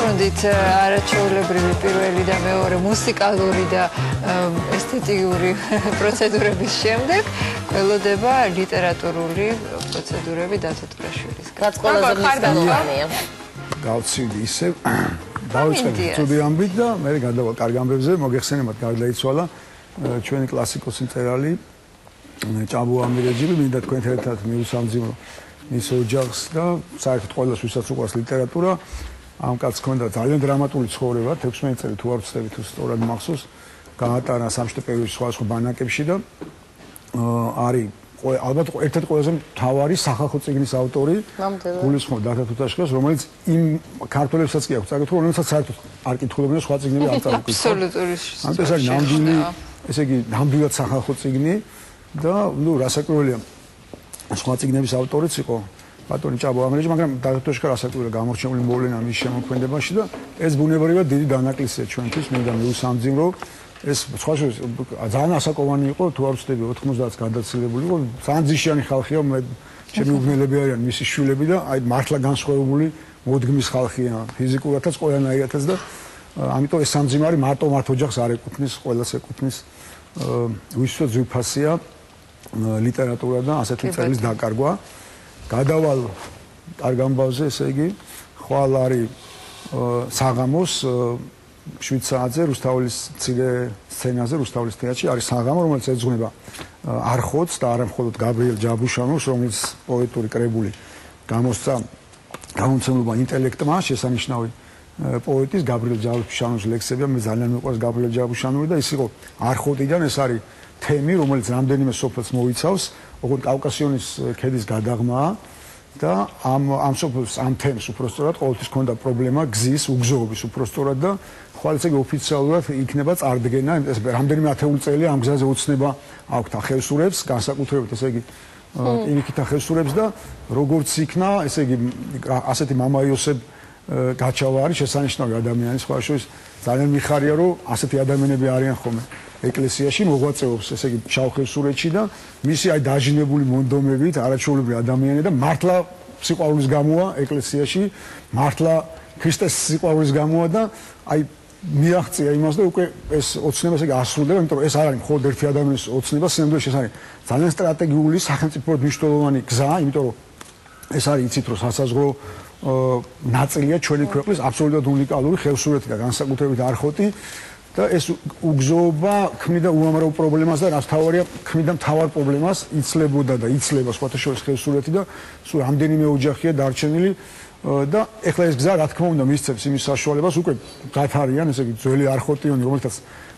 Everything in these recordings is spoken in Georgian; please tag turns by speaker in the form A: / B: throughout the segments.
A: დაუბრუნდით არაჩვეულებრივი პირველი და მეორე მუსიკალური და ესთეტიური პროცედურების შემდეგ გველოდება ლიტერატურული პროცედურები დათო ტურაშვილის.
B: რაც ყველაზე მნიშვნელოვანია.
C: გავცივდი ისევ დავიწყებ სტუდიო ამბით და მე გადავალ კარგ ამბებზე მოგეხსენებათ გარდაიცვალა ჩვენი კლასიკოსი მწერალი ჭაბუ ამირეჯიბი მინდა თქვენთან ერთად მივუსამძიმრო მის ოჯახს და საერთოდ ყველას ვისაც უყვარს ლიტერატურა ამ კაცს ჰქონდა ძალიან დრამატული ცხოვრება 16 წელი თუ არ ვცდები თუ სწორად მახსოვს გაატარა სამშობლო პერიოდში სხვადასხვა ბანაკებში და არის ალბათ ერთ-ერთი ყველაზე მთავარი სახალხო წიგნის ავტორი გულისხმობ დათო ტურაშვილს რომელიც იმ ქართველებსაც კი აქვს წაკითხული რომელსაც საერთოდ არ კითხულობენ სხვა წიგნები არ წავიკითხავენ
A: აბსოლუტური
C: ამ ეს არის ნამდვილი ესე იგი ნამდვილად სახალხო წიგნი და ნუ რასაკვირველია სხვა წიგნების ავტორიც იყო ბატონი ჭაბუ ამირეჯი მაგრამ დათო ტურაშვილს რასაკვირველია გამორჩეული მოვლენა მის შემოქმედებაში და ეს ბუნებრივად დიდი დანაკლისია ჩვენთვის მინდა მივუსამძიმრო ეს სხვა ძალიან ასაკოვანი იყო თუ არ ვცდები 90-ს გადაცილებული იყო ძალიან ძიშიანი ხალხია მე ჩემი უბნელები არიან მისი შვილები და აი მართლა განსხვავებული მოდგმის ხალხია ფიზიკურადაც ყველანაირადაც და ამიტომ ეს სამძიმარი მარტო მართ ოჯახს არ ეკუთვნის ყველას ეკუთვნის ვისთვისაც ძვირფასია ლიტერატურა და ასეთი წერილის დაკარგვა გადავალ კარგ ამბავზე ესე იგი ხვალ არის საღამოს 7 საათზე რუსთაველის მცირე სცენაზე რუსთაველის თეატრში არის საღამო რომელიც ეძღვნება არხოტს და არა მხოლოდ გაბრიელ ჯაბუშანოვს რომელიც პოეტური კრებული გამოსცა გამომცემლობა ინტელექტმა შესანიშნავი პოეტის გაბრიელ ჯაბუშანოვის ლექსებია მე ძალიან მიყვარს გაბრიელ ჯაბუშანოვი და ის იყო არხოტიდან ეს არის თემი რომელიც რამდენიმე სოფელს მოიცავს ოღონდ კავკასიონის ქედის გადაღმაა და ამ სოფელს ამ თემს უпростоრად ყოველთვის ჰქონდა პრობლემა გზის უგზოობის უпростоრად და ხვალ ესე იგი ოფიციალურად იქნება წარდგენა ეს რამდენიმე ათეული წელი ამ გზაზე ოცნება აქვთ ახევსურებს განსაკუთრებით ესე იგი პირიქით ახევსურებს და როგორც იქნა ესე იგი ასეთი მამა იოსებ გაჩავა არის შესანიშნავი ადამიანი სხვა შორის ძალიან მიხარია რომ ასეთი ადამიანები არიან ხოლმე ეკლესიაში მოღვაწეობს ესე იგი შავხევსურეთში და მისი აი დაჟინებული მონდომებით არაჩვეულებრივი ადამიანი და მართლა სიყვარულის გამოა ეკლესიაში მართლა ქრისტეს სიყვარულის გამოა და აი მიაღწია იმას და უკვე ეს ოცნება ესე იგი ასრულდება იმიტომ რომ ეს არ არის მხოლოდ ერთი ადამიანის ოცნება სინამდვილეში ეს არის ძალიან სტრატეგიული სახელმწიფოდ მნიშვნელოვანი გზა იმიტომ რომ ეს არის იცით რომ სასაზღვრო ნაწილია ჩვენი ქვეყნის აბსოლუტურად უნიკალური ხევსურეთი და განსაკუთრებით არხოტი და ეს უგზოობა ქმნიდა უამრავ პრობლემას და რაც თავარია ქმნიდა მთავარ პრობლემას იცლებოდა და იცლება სხვათა შორის ხევსურეთი და სულ რამდენიმე ოჯახია დარჩენილი და ეხლა ეს გზა რა თქმა უნდა მისცემს იმის საშუალებას უკვე გათარიან ესე იგი ძველი არხოტიონი რომელთაც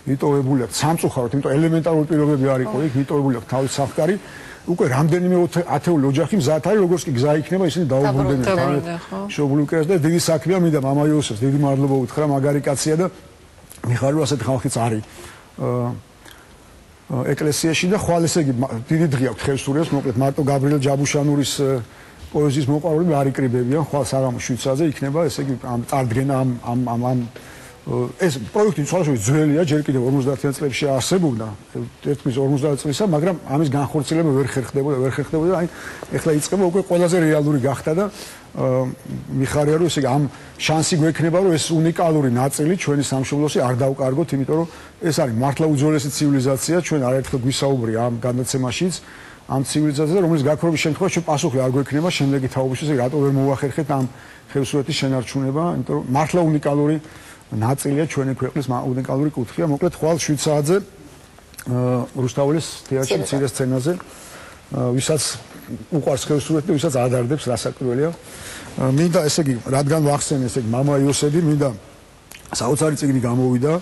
C: მიტოვებული აქვს სამწუხაროდ იმიტომ ელემენტარული პირობები არ იყო იქ მიტოვებული აქვს თავის საფკარი უკვე რამდენიმე ათეული ოჯახი მზად არის როგორც კი გზა იქნება ისინი დაუბრუნდნენ შობლუ კრას და დიდი საქმეა მინდა მამა იოსებს დიდი მადლობა უთხრა მაგარი კაცია და მიხარია ასეთი ხალხიც არის ეკლესიაში და ხვალ ესე იგი დიდი დღე აქვს ხევსურეთს მოკლედ მარტო გაბრიელ ჯაბუშანურის პოეზიის მოყვარულები არ იკრიბებიან ხვალ საღამოს 7 საათზე იქნება ესე იგი ამ წარდგენა ამ ეს პროექტი სხვადასხვა ძველია ჯერ კიდევ 50-იან წლებში არსებობდა თითქმის 50 წლისა მაგრამ ამის განხორციელება ვერ ხერხდებოდა აი ეხლა იწყება უკვე ყველაზე რეალური გახდა და მიხარია რომ ესე იგი ამ შანსი გვექნება რომ ეს უნიკალური ნაწილი ჩვენი სამშობლოსი არ დავკარგოთ იმიტომ რომ ეს არის მართლა უძველესი ცივილიზაცია ჩვენ არაერთხელ გვისაუბრია ამ განაცემაშიც ამ ცივილიზაციაზე რომელიც გაქრობის შემთხვევაში პასუხი არ გვექნება შემდეგი თაობისთვის რატო ვერ მოვახერხეთ ამ ხევსურეთის შენარჩუნება იმიტომ რომ მართლა უნიკალური ნაწილია ჩვენი ქვეყნის უნიკალური კუთხეა მოკლედ ხვალ 7 საათზე რუსთაველის თეატრში მცირე სცენაზე ვისაც უყვარს ხევსურეთი და ვისაც ადარდებს რასაკვირველია მინდა ესე იგი რადგან ვახსენე ესე იგი მამა იოსები მინდა საოცარი წიგნი გამოვიდა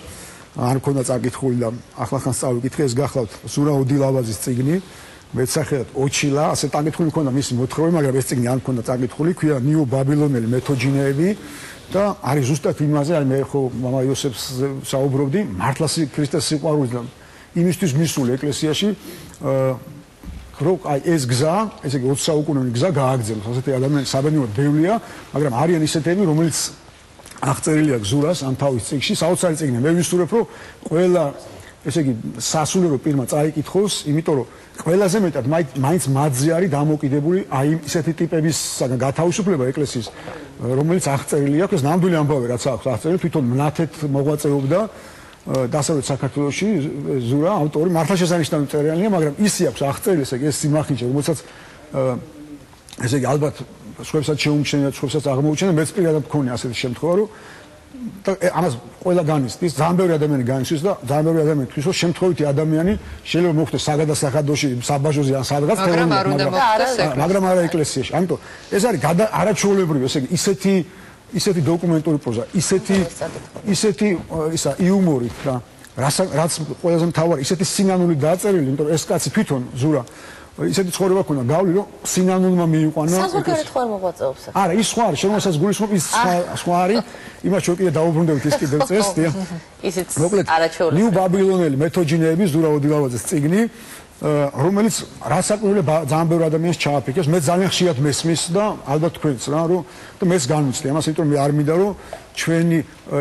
C: არ მქონდა წაკითხული და ახლახან წავიკითხე ეს გახლავთ ზურაო დილავაზის წიგნი მეცახეთ ოჩილა ასე წაკითხული მქონდა მისი მოთხრობები მაგრამ ეს წიგნი არ მქონდა წაკითხული ქვია ნიუ ბაბილონელი მეთოჯინეები და არის ზუსტად იმაზე აი მე ხო მამა იოსებს საუბრობდი მართლა ქრისტეს სიყვარულით და იმისთვის მისული ეკლესიაში რომ აი ეს გზა ესე იგი 20 საუკუნოვანი გზა გააგრძელოს ასეთი ადამიანები საბედნიეროდ ბევრია მაგრამ არიან ისეთები რომელიც აღწერილია გზურას ამ თავის წიგნში საოცარი წიგნია მე ვისურვებ რომ ყველა ესე იგი სასულიერო პირმა წაიკითხოს იმიტომ რომ ყველაზე მეტად მაინც მათზე არის დამოკიდებული აი ისეთი ტიპების გათავისუფლება ეკლესიის რომელიც აღწერილი აქვს, ეს ნამდვილი ამბავი რაც აქვს აღწერილი, თვითონ მნათეთ მოღვაწეობდა დასავლეთ საქართველოში ზურა ავტორი მართლა შესანიშნავი წერილია, მაგრამ ისი აქვს აღწერილი, ესე იგი ეს სიმახინჯე, რომელსაც ესე იგი ალბათ სხვებსაც შეუმჩნევია, სხვებსაც აღმოუჩენა, მეც პირადად მქონია ასეთი შემთხვევა, რომ ამას ყველა განიცდის, ძალიან ბევრი ადამიანი განიცდის და ძალიან ბევრი ადამიანი თვითონ შემთხვევითი ადამიანი შეიძლება მოხდეს საგადასახადოში, საბაჟოზე ან სადღაც, მაგრამ არა ეკლესიაში. ამიტომ ეს არის არაჩვეულებრივი, ესე იგი ისეთი დოკუმენტური პროზა, ისეთი ისა იუმორით და რაც ყველაზე მთავარი, ისეთი სინანული დაწერილი, იმიტომ რომ ეს კაცი თვითონ ზურა ისეთი ცხოვრება ქონდა გავლი რომ სინანულმა მიიყვანა
B: საზოგადოებრივ ხარ მოღვაწეობს
C: არა ის სხვა არის შემოსაც გულისხმობ ის სხვა არის იმას შევ კიდე დაუბრუნდებით ის კიდევ წეს
B: ისიც არაჩვეულებრივი
C: ნიუ ბაბილონელი მეთოჯინეები ზურა ოდილავაძის წიგნი რომელიც რასაკვირველია ძალიან ბევრი ადამიანს ჩააფიქრებს მე ძალიან ხშირად მესმის და ალბათ თქვენც რა რომ და მეც განვიცდი ამას იმიტომ რომ მე არ მინდა რომ ჩვენი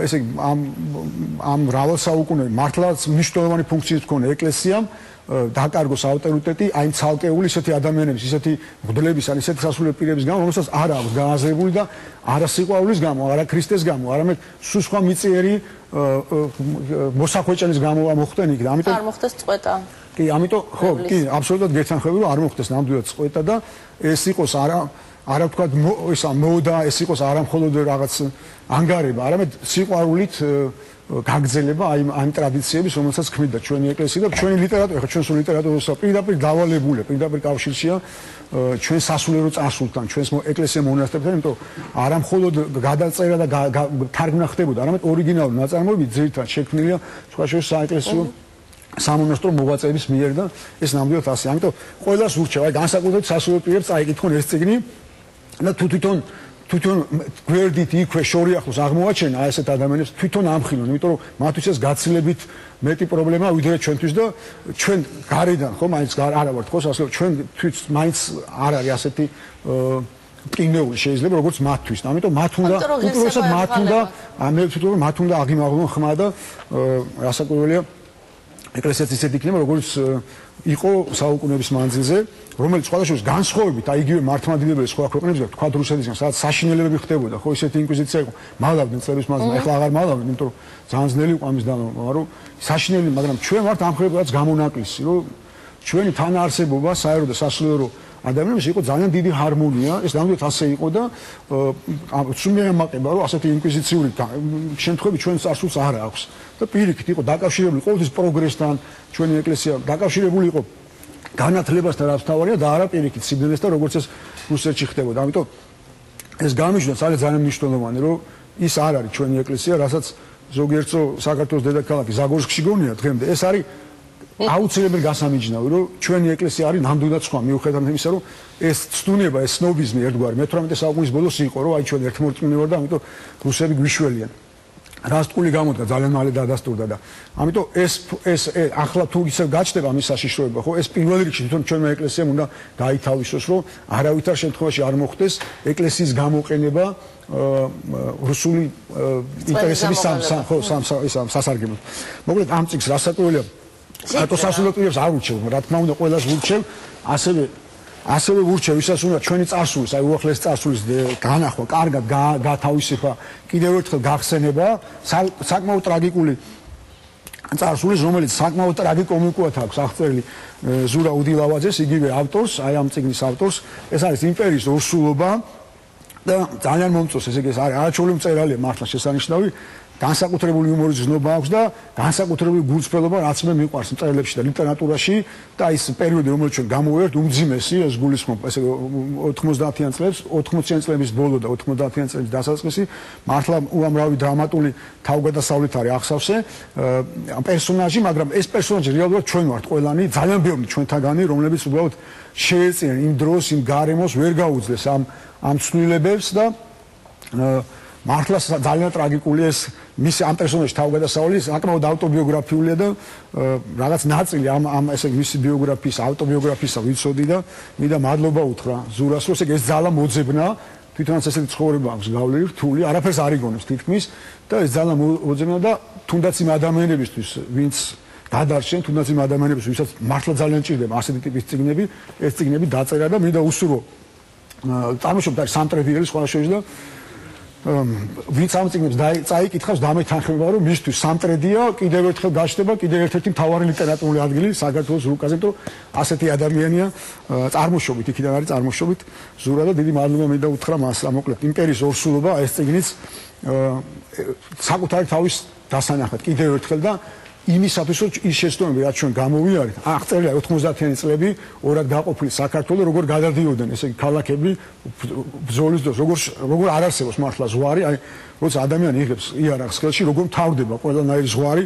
C: ესე იგი ამ მრავალ საუკუნე მართლაც მნიშვნელოვანი ფუნქციის მქონე ეკლესიამ დაკარგოს ავტორიტეტი აი ცალკეული ისეთი ადამიანების, ისეთი მღვდლების ან ისეთი სასულიერო პირების გამო, რომელსაც არ აქვს გააზრებული და არა სიყვარულის გამო, არა ქრისტეს გამო, არამედ სულ სხვა მიწიერი მოსახვეჭენის გამო მოხდნენ იქ და ამიტომ
B: არ მოხდეს წყვეტა.
C: კი, ამიტომ ხო, კი, აბსოლუტურად გერთანხმები რომ არ მოხდეს ნამდვილად წყვეტა და ეს იყოს არა ვთქვათ ისა მოდა, ეს იყოს არა მხოლოდ რაღაც ანგარება, არამედ სიყვარულით გაგრძელება აი ტრადიციების, რომელსაც ქმნიდა ჩვენი ეკლესია და ჩვენი ლიტერატურა, ხო ჩვენ სულ ლიტერატურასა პირდაპირ დავალებულია, პირდაპირ კავშირშია ჩვენ სასულიერო წარსულთან, ჩვენს ეკლესია მონასტრებთან, იმიტომ არა მხოლოდ გადაწერა და თარგმნა ხდებოდა, არამედ ორიგინალური ნაწარმოები ძირითადად შექმნილია სხვა საეკლესიო სამონასტრო მოღვაწეების მიერ და ეს ნამდვილად ასე. ამიტომ ყველას ურჩევ, აი განსაკუთრებით სასულიერო პირებს წაიკითხონ ეს წიგნი და თვითონ გვერდით იქვე შორი ახლოს აღმოაჩენა აი ესეთ ადამიანებს თვითონ ამხილონ, იმიტომ რომ მათთვის ეს გაცილებით მეტი პრობლემაა ვიდრე ჩვენთვის და ჩვენ გარედან ხო მაინც არა ვართ ხო სასულიერო ჩვენ თვითონ მაინც არ არის ასეთი პინეული შეიძლება როგორც მათთვის. ამიტომ მათ უნდა უპირველესად მე ვთქვი რომ მათ უნდა აღიმაღლონ ხმა და რასაკვირველია ეკლესიაც ისეთი იქნება როგორც იყო საუკუნეების მანძილზე, რომელიც სხვადასხვა განსხვავებით აი იგივე მართლმადიდებელი სხვა ქვეყნებისგან, თქვა რუსეთისგან, სადაც საშინელებები ხდებოდა, ხო ისეთი ინკვიზიცია იყო. მალავდნენ წლების მანძილზე, ახლა აღარ მალავდნენ, იმიტომ რომ ძალიან ძნელი იყო ამის დანერგვა, რომ საშინელი, მაგრამ ჩვენ ვართ ამ ხრებაც გამონაკლისი, რომ ჩვენი თანაარსებობა საერო და სასულიერო ადამიანებში იყო ძალიან დიდი ჰარმონია, ეს ნამდვილად ასე იყო და სულ მეამაყება, რომ ასეთი ინკვიზიციური შემთხვევები ჩვენ წარსულს არ აქვს. და პირიქით იყო დაკავშირებული ყოველთვის პროგრესთან, ჩვენი ეკლესია დაკავშირებული იყო განათლებასთან, რაც თავარია და არა პირიქით სიბნელესთან, როგორც ეს რუსეთში ხდებოდა. ამიტომ ეს გამიჩნდა ძალიან მნიშვნელოვანი, რომ ის არ არის ჩვენი ეკლესია, რასაც ზოგიერთ საქართველოს დედაქალაქი ზაგორსკში გონია დღემდე. ეს არის აუცილებელი გასამიჯნავი, რომ ჩვენი ეკლესია არის ნამდვილად სხვა, მიუხედავად იმისა, რომ ეს ცდუნება, ეს სნობიზმი ერთგვარი მე-18 საუკუნის ბოლოს იყო, რომ აი ჩვენ ერთმორწმუნე ვარ და ამიტომ რუსები გვიშველიან. რასტყული გამოდგა ძალიან მალე დადასტურდა და ამიტომ ეს ახლა თუ ისე გაჩნდება მის საშიშროება, ხო, ეს პირველ რიგში თვითონ ჩვენმა ეკლესიამ უნდა გაითავისოს, რომ არავითარ შემთხვევაში არ მოხდეს ეკლესიის გამოყენება რუსული ინტერესების სასარგებლოდ. მოკლედ ამ წიგნს რასაკვირველია რატო სასულიერო პირებს არ ურჩევ, რა თქმა უნდა ყველას ურჩევ, ასევე ურჩევ ისაც უნდა ჩვენი წარსულის, აი უახლეს წარსულის განახვა, კარგად გათავისება, კიდევ ერთხელ გახსენება, საკმაოდ ტრაგიკული წარსულის, რომელიც საკმაოდ ტრაგიკომიკურად აქვს აღწერილი ზურა უდილავაძეს, იგივე ავტორს, აი ამ წიგნის ავტორს, ეს არის იმპერიის ორსულობა და ძალიან მომწონს, ესე იგი ეს არის არაჩვეულებრივი მწერალია მართლა შესანიშნავი. განსაკუთრებული იუმორის ზნობა აქვს და განსაკუთრებული გულწრფელობა, რაც მე მიყვარს მწერლებში და ლიტერატურაში და ის პერიოდი, რომელიც ჩვენ გამოვიართ, უმძიმესი, ეს გულისხმობ, ესე 90-იან წლებს, 80-იან წლების ბოლო და 90-იან წლების დასაწყისი, მართლა უამრავი დრამატული თავგადასავლით არის ახსავსე პერსონაჟი, მაგრამ ეს პერსონაჟი რეალურად ჩვენ ვართ ყველანი, ძალიან ბევრი ჩვენთაგანი, რომლებიც უბრალოდ შეეწიან იმ დროს, იმ გარემოს, ვერ გაუძლეს ამ ცვლილებებს და მართლა ძალიან ტრაგიკული ეს მისი ამ პერსონაჟის თავგადასავალი, საკმაოდ ავტობიოგრაფიულია და რაღაც ნაწილი ამ ესე მისი ბიოგრაფიის, ავტობიოგრაფიისა ვიცოდი და მინდა მადლობა უთხრა ზურას, რომ ეს ძალა მოძებნა, თვითონაც ესეთი ცხოვრება აქვს გავლილი, რთული, არაფერს არ იგონებს თითქმის და ეს ძალა მოძებნა და თუნდაც იმ ადამიანებისთვის, ვინც გადარჩენ, თუნდაც იმ ადამიანებისთვის, ვისაც მართლა ძალიან ჭირდება ასეთი ტიპის წიგნები, ეს წიგნები დაწერა და მინდა უსურვო წარმოშობთ არის სამტრედიელი სხვა შორის და ვინც ამ წიგნებს წაიკითხავს დამეთანხმება რომ მისთვის სამტრედია კიდევ ერთხელ გაჩნდება კიდევ ერთ-ერთი მთავარი ლიტერატურული ადგილი საქართველოს რუკაზე, იმიტომ ასეთი ადამიანია წარმოშობით, იქიდან არის წარმოშობით ზურა და დიდი მადლობა მინდა უთხრა მას. მოკლედ იმპერიის ორსულობა ეს წიგნიც საკუთარი თავის დასანახად კიდევ ერთხელ და იმისათვის რომ ის შეცდომები რაც ჩვენ გამოვიარეთ, აღწერილია 90-იანი წლები ორად გაყოფილი საქართველოს როგორ გადადიოდნენ ესე იგი ქალაქები ბრძოლის დროს, როგორ არ არსებობს მართლა ზღვარი, აი როცა ადამიანი იღებს იარაღს ხელში, როგორ მთავრდება ყველანაირი ზღვარი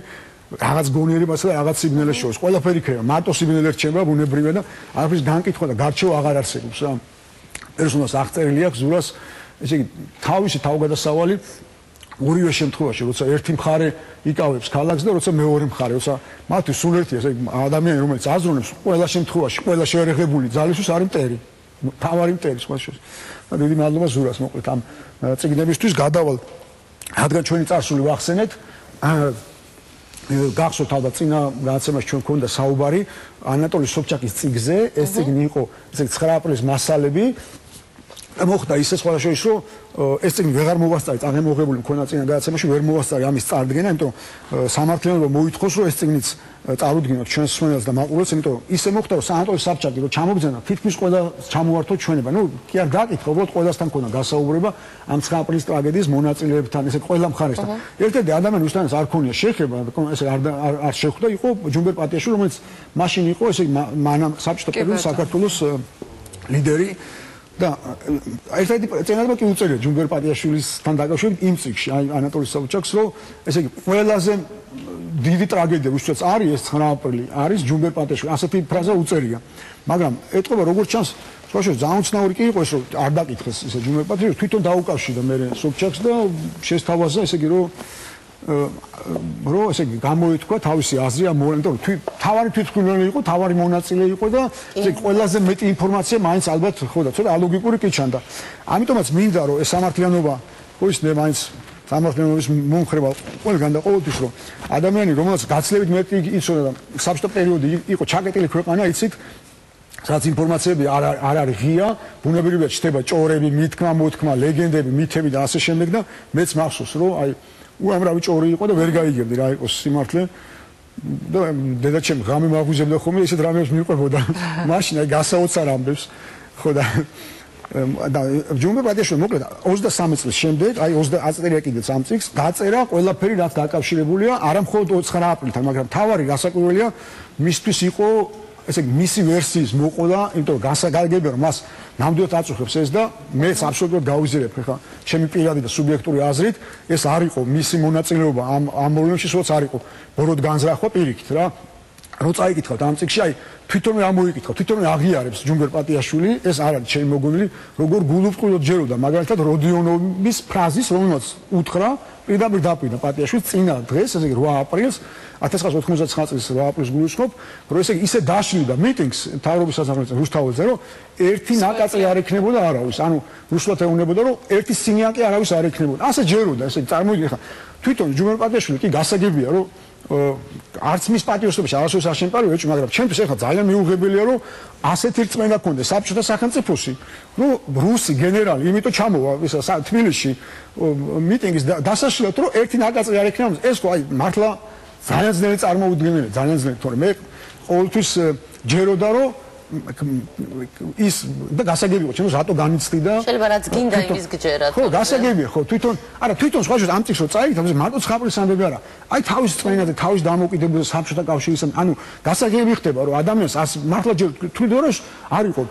C: რაღაც გონიერებასა და რაღაც სიგნალებს შორის. ყველაფერი ქრება, მარტო სიგნალები რჩება ბუნებრივად და არაფრის განკითხვა და გარჩევა აღარ არსებობს რა. პერსონაჟს აღწერილი აქვს ზურას ესე იგი თავისი თავგადასავალი ორივე შემთხვევაში, როცა ერთი მხარე იკავებს ქალაქს და როცა მეორე მხარე, როცა მათთვის სულ ერთი ესე ადამიანი რომელიც აზროვნებს, ყველა შემთხვევაში, ყველა შეერაღებული ძალისთვის არის მტერი. თავარი მტერი სხვა შორის. და დიდი მადლობა ზურას მოკლედ ამ წიგნებისთვის გადავალ, რადგან ჩვენი წარსული ვახსენეთ, გახსოვთ ალბათ წინა გადაცემაში ჩვენ გვქონდა საუბარი ანატოლი სობჩაკის წიგნზე, ეს წიგნი იყო ესე 9 აპრილის მასალები. მოხდა ისე სხვა შორის რომ ეს წიგნი ვეღარ მოვასწარი, წაღემოღებული მქონდა წინა გადაცემაში, ვერ მოვასწარი ამის წარდგენა, იმიტომ სამართლიანობა მოითხოვს რომ ეს წიგნიც წარუდგინოთ ჩვენს მსმენელს და მაყურებელს, იმიტომ ისე მოხდა რომ ანატოლი სობჩაკი რომ ჩამობძანა, თითქმის ყველა ჩამოვართო ჩვენება. ნუ კი არ გაკითხა, უბრალოდ ყველასთან მქონდა გასაუბრება ამ 9 აპრილის ტრაგედიის მონაწილეებთან, ესე ყველა მხარესთან. ერთ-ერთი ადამიანი ვისთანაც არ ქონია შეხება, ესე არ შეხვდა, იყო ჯუმბერ პატიაშვილი, რომელიც მაშინ იყო ესე მანამ საბჭოთა პერიოდის საქართველოს ლიდერი. და ერთ-ერთი წინადადება კი უწერია ჯუმბერ პატიაშვილისთან დაკავშირებით იმ წიგნში, აი ანატოლი სობჩაკს, რომ ესე იგი ყველაზე დიდი ტრაგედია ვისაც არის ეს 9 აპრილი, არის ჯუმბერ პატიაშვილი. ასეთი ფრაზა უწერია. მაგრამ ეთყობა როგორც ჩანს, სხვა შორის ძალიან უცნაური კი იყო ეს, რომ არ დაკითხეს ესე ჯუმბერ პატიაშვილი, თვითონ დაუკავშირდა მე სობჩაკს და შესთავაზა ესე იგი რომ ესე იგი გამოითქვა თავისი აზრი ამ მომენტში, თავარი თვითმკვლელი იყო, თავარი მონაწილე იყო და ესე ყველაზე მეტი ინფორმაცია მაინც ალბათ ხო და ცოტა ალოგიკური კი ჩანდა. ამიტომაც მინდა რომ ეს სამართლიანობა ყოისნე მაინც სამართლიანობის მომხრება ყველგან და ყოველთვის რომ ადამიანი რომელსაც გაცლებით მეტი იცოდა და საბჭოთა პერიოდი იყო ჩაკეტილი ქვეყანა, იცით სადაც ინფორმაციები არ არის ღია, ბუნებრივად ჩნდება ჭორები, მითქმა, მოთქმა, ლეგენდები, მითები და ასე შემდეგ და მეც მახსოვს რომ აი უამრავი ჭორი იყო და ვერ გაიგებდი რა იყოს სიმართლე და დედაჩემ ღამე მაგვიზებდა ხოლმე ისეთ რამებს მიყვებოდა მაშინ აი გასაოცარ ამბებს ხო და ჯუმბერ პატიაშვილი მოკლედ 23 წლის შემდეგ აი 20 აწერია კიდეც ამ წიგნს დაწერა ყველაფერი რაც დაკავშირებულია არა მხოლოდ 9 აპრილთან, მაგრამ თავარი გასაკვირველია მისთვის იყო ესე იგი მისი ვერსიის მოყოლა, იმიტომ რომ გასაგებია რომ მას ნამდვილად აწუხებს ეს და მეც აბსოლუტურად გავიზიარებ ხა ჩემი პირადი და სუბიექტური აზრით ეს არ იყო მისი მონაწილეობა ამ პრობლემაში, სულაც არ იყო ბოროტ განზრახვა პირიქით რა. რო წაიკითხავთ ამ წიგნში, აი თვითონვე ამოიკითხავ, თვითონვე აღიარებს ჯუმბერ პატიაშვილი, ეს არ არის ჩემი მოგონილი, როგორ გულუბრყვილოდ ჯეროდა მაგალითად როდიონოვის ფრაზის, რომელსაც უთხრა პირდაპირ დაპირდა პატიაშვილს წინა დღეს, ესე იგი 8 აპრილს 1999 წლის 8 აპრილს გულისხმობ, რომ ესე იგი ისე დაშლიდა მიტინგს მთავრობის სასამართლოზე რუსთაველზე, რომ ერთი ნაკაწი არ ექნებოდა არავის, ანუ რუსულად ეუბნებოდა, რომ ერთი სინიაკი არავის არ ექნებოდა. ასე ჯეროდა, ესე იგი წარმოიდგინე ხა თვითონ ჯუმბერ პატიაშვილი კი გასაგებია, რომ არც მის პატიოსობაში არასოდეს არ შემპარია ეჭვი, მაგრამ ჩემთვის ახლა ძალიან მიუღებელია რომ ასეთი რწმენა გქონდეს საბჭოთა სახელმწიფოში, რომ რუსი გენერალი იმიტომ ჩამოვა ისა თბილისში მიტინგის დასაშლელად, რომ ერთი ნაკაწი არ ექნება, ეს ხო აი მართლა ძალიან ძნელი წარმოუდგენელია, ძალიან ძნელი, თორემ მე ყოველთვის ჯეროდა რომ ის და გასაგებია ჩემს რატო განიცდიდა
B: შეიძლება რაც გინდა იმის გჯერა
C: ხო გასაგებია ხო თვითონ სხვა შორის ამ წიგნს რო წაიკითხავ მარტო 9 აპრილის ამბები არა აი თავის წმენა და თავის დამოუკიდებლობა საბჭოთა კავშირის ანუ გასაგები ხდება რომ ადამიანს მართლა თვითონაც არ იყო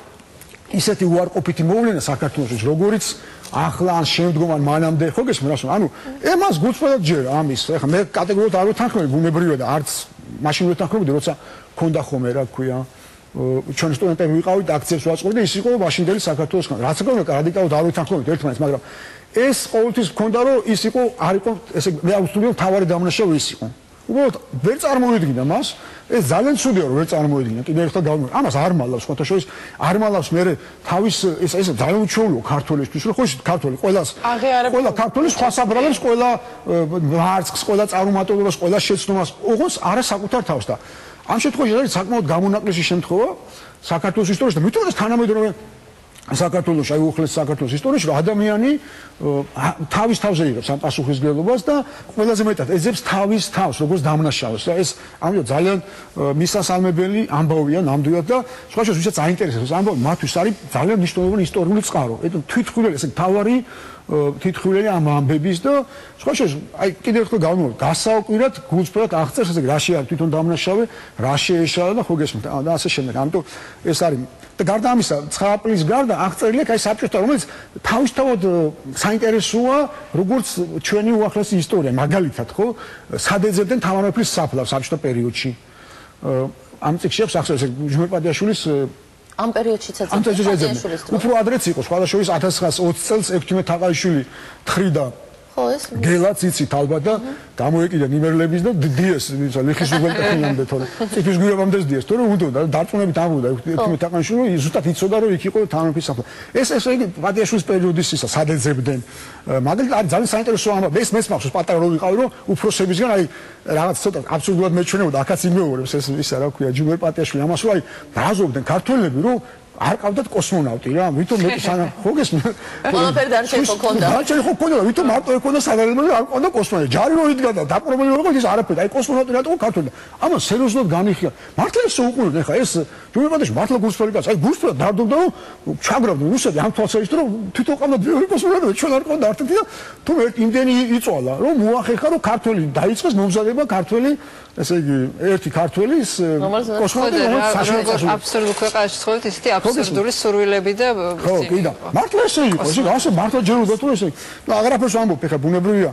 C: ისეთი უარყოფითი მოვლენა საქართველოს როგორიც ახლა ან შემდგომ ან მანამდე ხო გესმის რას ანუ ემას გუწყვეტად ჯერა ამის ეხლა მე კატეგორიულად არ ვეთანხმები ბუნებრივად არც მაშინ ვეთანხმებდი როცა ქონდა ხომე რა ქვია ჩვენ სტუდენტები ვიყავით აქციებს ვაწყობდი და ის იყო მაშინდელი საქართველოს რაც იყო რადიკალურად არ ვეთანხმებთ ერთმანეთს მაგრამ ეს ყოველთვის მქონდა რომ ის იყო არ იყო ესე მე ავსტურიო თავარი დამნაშავე ის იყო უბრალოდ ვერ წარმოვიდგინა მას ეს ძალიან ცუდია რომ ვერ წარმოვიდგინა კიდევ ერთხელ გავიმეორე ამას არ მალავს ხოთა შორის არ მალავს მე თავის ეს ძალიან უჩვეულო ქართველისთვის რომ ხო ის ქართველი ყველა ქართველი სხვა საბრალებს ყველა მარცხს ყველა წარუმატებლობას ყველა შეცდომას ოღონდ არა საკუთარ თავს და ამ შემთხვევაში არის საკმაოდ გამონაკლისი შემთხვევა საქართველოს ისტორიაში და მithumetes თანამედროვე საქართველოს, აი უხლეს საქართველოს ისტორიაში, რომ ადამიანი თავის თავზე იღებს ამ პასუხისმგებლობას და ყველაზე მეტად ეძებს თავის თავს, როგორც დამნაშავეს. ეს ამიტომ ძალიან მისასალმებელი ამბავია ნამდვილად და სხვა შორის ვისაც აინტერესებს ამბავი, მათთვის არის ძალიან მნიშვნელოვანი ისტორიული წყარო. თვითმხილველი, ესე თავარი თვითმხილველი ამ ამბების და სხვა შორის აი კიდევ ერთხელ გავიმოვოთ, გასაკვირად გულწრფელად აღწერს ესე რაში არის თვითონ დამნაშავე, რა შეეშალა და ხო გესმით და ასე შემდეგ. ამიტომ ეს არის და გარდა ამისა 9 აპრილის გარდა აღწერილია აი საბჭოთა, რომელიც თავისთავად საინტერესოა, როგორც ჩვენი უახლესი ისტორია, მაგალითად, ხო, სად ეძებდნენ თამარმეფის საფლავს საბჭოთა პერიოდში. ამ წიგნში აქვს ახსოვს ჟუმერპატიაშვილის
B: ამ პერიოდშიც
C: ეძებდნენ. უფრო ადრეც იყო, სხვა შორის 1920 წელს ექვთიმე თაყაიშვილი თხრიდა გელაც იცით ალბათ და გამოეკიდა ნიმერლების და დიეს ლიხის უგველტეხინამდე თორე წიფის გვირაბამდე დიეს თორე უდოდა დარწმუნებით ამბობდა ექვთიმე თაყაიშვილი ზუსტად იცოდა რომ იქ იყო თამარმეფის საფლავი. ეს პატიაშვილის პერიოდის ისა სად ეძებდნენ. მაგალითად არის ძალიან საინტერესო ამბავი. ეს მეც მახსოვს პატარა რო ვიყავი რომ უფროსებისგან აი რაღაც ცოტა აბსურდულად მეჩვენებოდა აქაც იმეორებს ეს ისა რა ქვია ჯუმერ პატიაშვილი ამას რომ აი დააზობდნენ ქართველები რომ არ ყავდათ კოსმონავტი რა, ვითომ მეტი სანამ ხო გესმით?
B: ყველაფერი დარჩენ ხო ქონდა.
C: დარჩენ ხო ქონდა, ვითომ მარტო ეკონდა საგარეებლო არ ყავდა კოსმონავტი. ჯარი რო იდგა და დაპრობლემი რო იყო ის არაფერი. აი კოსმონავტი რატო ქართველი? ამას სერიოზულად განიხია. მართლა ისე უყურებთ ახლა ეს ჯუმერპატიაშვილი მართლა გულწრფელი კაცი. აი გულწრფელად დარდობდა რომ ჩაგრავდნენ რუსები ამ თვალსაჩინო რომ თვითონ ყავდა ბევრი კოსმონავტი ჩვენ არ ყავდა არტეთი და თუ იმდენი იწვალა რომ მოახერხა რომ ქართველი დაიწყეს მომზადება ქართველი ესე იგი ერთი ქართველის კოსმონავტი რომელიც საშუალო
A: აბსურდულ ქვეყანაში ცხოვრობთ ისეთი აბსურდული სურვილები და
C: ხო კი და მართლა ესე იყო ესე ასე მართლა ჯეროდა თუ ესე და აღარაფერს ამბობ ხა ბუნებრივია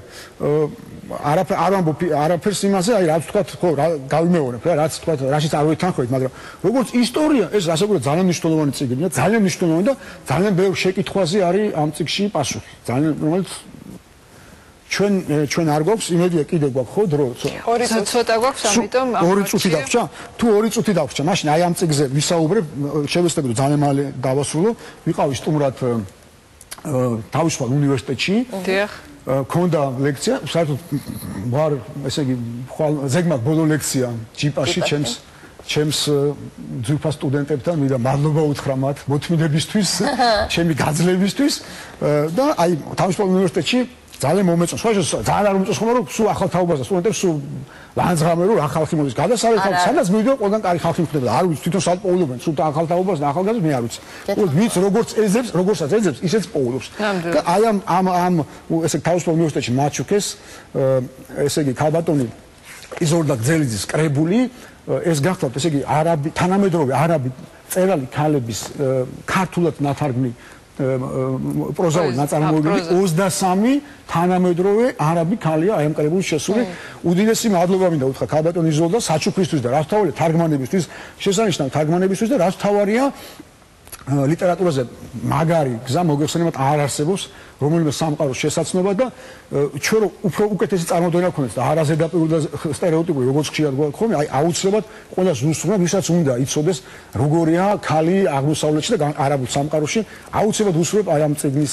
C: არ ამბობ არაფერს იმაზე აი რაც თქვა ხო გავიმეორებ რა რაც თქვა რაშიც არ ვეთანხმებით მაგრამ როგორც ისტორია ეს რასაკვირველია ძალიან მნიშვნელოვანი წიგნია ძალიან მნიშვნელოვანი და ძალიან ბევრ შეკითხვაზე არის ამ წიგნში პასუხი ძალიან რომელიც ჩვენ არ გვაქვს იმედია კიდე გვაქვს ხო დრო
A: ცოტა გვაქვს ამიტომ
C: 2 წუთი დაგვჭა თუ 2 წუთი დაგვჭა მაშინ აი ამ წიგნზე ვისაუბრებ შევეცდები რომ ძალიან მალე დავასრულო ვიყავი სტუმრად თავისუფალ უნივერსიტეტში
A: დიახ
C: ქონდა ლექცია საერთოდ ვარ ესე იგი ზეგმად ბოლო ლექცია ჯიპაში ჩემს ძვირფას სტუდენტებთან მინდა მადლობა უთხრა მათ მოთმინებისთვის ჩემი გაძლევისთვის და აი თავისუფალ უნივერსიტეტში ძალიან მომეწონს. სხვა ძალიან არ მომეწონს ხომ რომ სულ ახალ თაობას და სტუდენტებს სულ ლანძღამე რომ რა ხალხი მოდის. გადასავლეთ ხალხი სადაც მივიდა ყველგან კარი ხალხი მხვდება. არ ვიცი თვითონ სად პოულობენ სულ ახალ თაობას და ახალგაზრდას მე არ ვიცი. ვინც როგორც ეძებს, როგორცაც ეძებს, ისეც პოულობს. და აი ამ ესე თავისუფალ უნივერსიტეტში მაჩუკეს ესე იგი ქალბატონი იზოლდა გძელიძის კრებული ეს გახლავთ ესე იგი არაბი თანამედროვე არაბი წერალი ქალების ქართულად ნათარგმნი პროზაული ნაწარმოებები 23 თანამედროვე არაბი ქალია აი ამ კრებულში შესული. უდიდესი მადლობა მინდა უთხრა ქალბატონ იზოლდა საჩუქრისთვის და რაც თავია თარგმანებისთვის, შესანიშნავ თარგმანებისთვის და რაც თავარია ლიტერატურაზე მაგარი გზა მოგეხსენებათ არ არსებობს რომელიმე სამყაროს შესაძლებლობა და ჩვენ უფრო უკეთესი წარმოდგენა გქონდეს და არაზედაპირული და სტერეოტიპული როგორც ხშირად გვაქვს ხოლმე აი აუცილებლად ყველას უსწრებთ ვისაც უნდა იცოდეს როგორია ქალი აღმოსავლეთში და არაბულ სამყაროში აუცილებლად უსწრებთ აი ამ წიგნის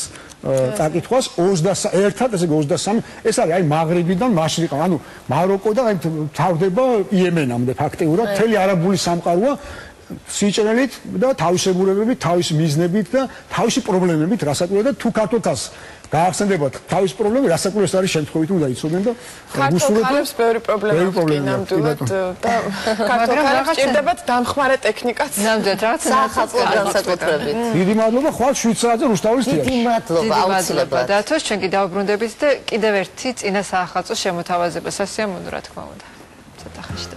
C: წაკითხვას 21-ად ესე 23 ეს არის აი მაღრიბიდან მაშრიყა ანუ მაროკოდან აი თავდება იემენამდე ფაქტიურად მთელი არაბული სამყაროა სიჭრელით და თავისებურებებით, თავის მიზნებით და თავისი პრობლემებით, რასაკვირველია და თუ ქართულთას გაახსენდებათ თავის პრობლემები, რასაკვირველია არის შემთხვევით უნდა იცოდნენ და
D: ქართულებს ბევრი პრობლემა ნამდვილად და ქართულებს ჭირდებათ დამხმარე ტექნიკაც.
A: ნამდვილად რაღაც
B: სახალხო განსაკუთრებით.
C: დიდი მადლობა ხვალ შვიცრაძე რუსთაველის თეატრში.
B: დიდი მადლობა აუცილებლად.
A: დათოს ჩვენ კი დავბრუნდებით და კიდევ ერთი წინა საახალწლო შემოთავაზება სასიამოვნო რა თქმა უნდა. ცოტა ხანში